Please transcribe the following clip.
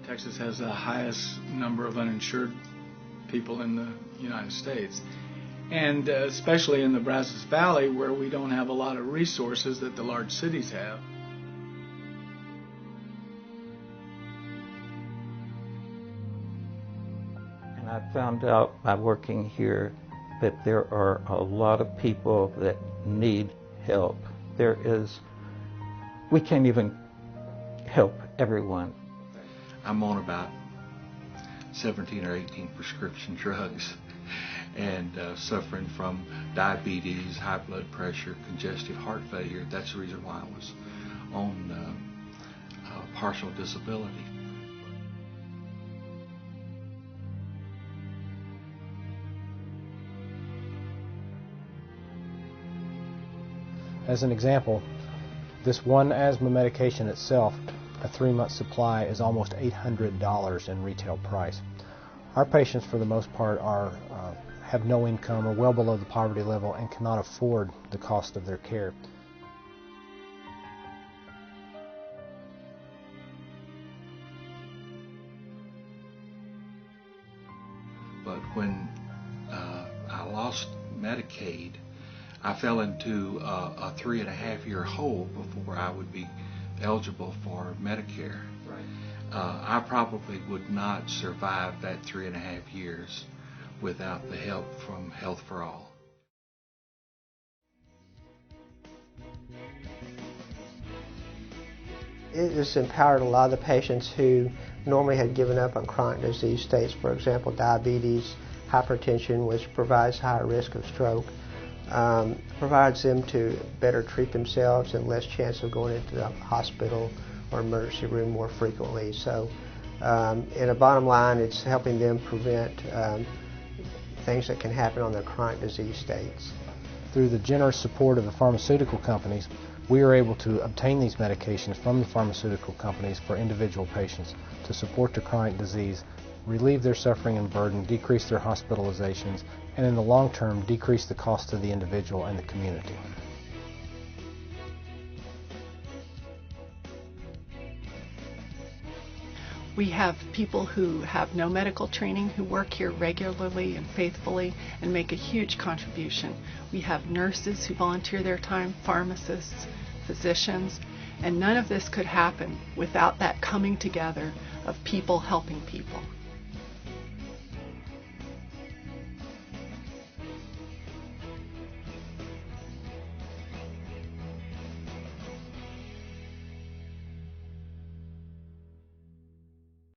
Texas has the highest number of uninsured people in the United States, and especially in the Brazos Valley, where we don't have a lot of resources that the large cities have. And I found out by working here that there are a lot of people that need help. We can't even help everyone. I'm on about 17 or 18 prescription drugs and suffering from diabetes, high blood pressure, congestive heart failure. That's the reason why I was on partial disability. As an example, this one asthma medication itself, a 3-month supply, is almost $800 in retail price. Our patients, for the most part, have no income or well below the poverty level and cannot afford the cost of their care. But when I lost Medicaid, I fell into a 3.5-year hole before I would be eligible for Medicare. Right. I probably would not survive that 3.5 years without the help from Health for All. It has empowered a lot of the patients who normally had given up on chronic disease states, for example, diabetes, hypertension, which provides higher risk of stroke. Provides them to better treat themselves and less chance of going into the hospital or emergency room more frequently. So in a bottom line, it's helping them prevent things that can happen on their chronic disease states. Through the generous support of the pharmaceutical companies, we are able to obtain these medications from the pharmaceutical companies for individual patients to support their chronic disease, relieve their suffering and burden, decrease their hospitalizations, and in the long term, decrease the cost to the individual and the community. We have people who have no medical training who work here regularly and faithfully and make a huge contribution. We have nurses who volunteer their time, pharmacists, physicians, and none of this could happen without that coming together of people helping people.